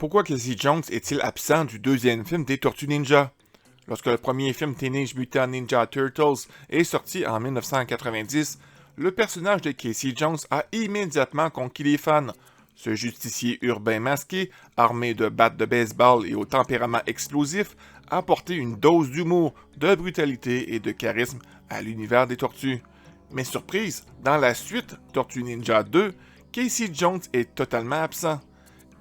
Pourquoi Casey Jones est-il absent du deuxième film des Tortues Ninja? Lorsque le premier film Teenage Mutant Ninja Turtles est sorti en 1990, le personnage de Casey Jones a immédiatement conquis les fans. Ce justicier urbain masqué, armé de battes de baseball et au tempérament explosif, a apporté une dose d'humour, de brutalité et de charisme à l'univers des tortues. Mais surprise, dans la suite, Tortue Ninja 2, Casey Jones est totalement absent.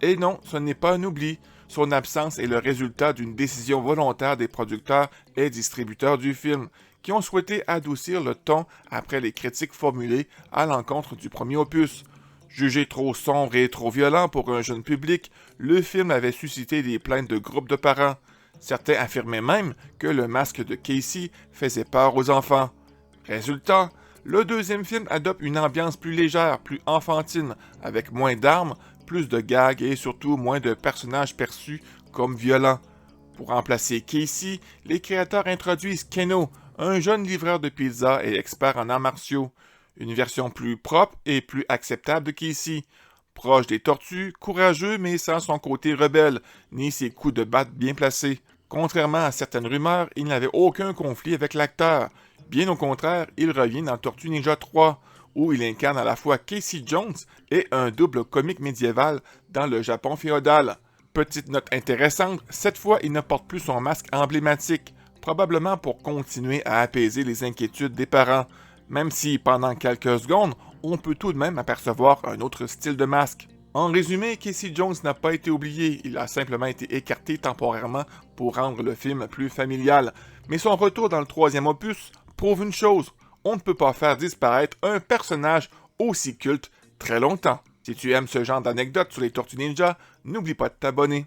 Et non, ce n'est pas un oubli. Son absence est le résultat d'une décision volontaire des producteurs et distributeurs du film, qui ont souhaité adoucir le ton après les critiques formulées à l'encontre du premier opus. Jugé trop sombre et trop violent pour un jeune public, le film avait suscité des plaintes de groupes de parents. Certains affirmaient même que le masque de Casey faisait peur aux enfants. Résultat, le deuxième film adopte une ambiance plus légère, plus enfantine, avec moins d'armes, plus de gags et surtout moins de personnages perçus comme violents. Pour remplacer Casey, les créateurs introduisent Keno, un jeune livreur de pizza et expert en arts martiaux. Une version plus propre et plus acceptable de Casey. Proche des tortues, courageux mais sans son côté rebelle, ni ses coups de batte bien placés. Contrairement à certaines rumeurs, il n'avait aucun conflit avec l'acteur. Bien au contraire, il revient dans Tortue Ninja 3, où il incarne à la fois Casey Jones et un double comique médiéval dans le Japon féodal. Petite note intéressante, cette fois il ne porte plus son masque emblématique, probablement pour continuer à apaiser les inquiétudes des parents, même si pendant quelques secondes, on peut tout de même apercevoir un autre style de masque. En résumé, Casey Jones n'a pas été oublié, il a simplement été écarté temporairement pour rendre le film plus familial, mais son retour dans le troisième opus prouve une chose, on ne peut pas faire disparaître un personnage aussi culte très longtemps. Si tu aimes ce genre d'anecdotes sur les Tortues Ninja, n'oublie pas de t'abonner.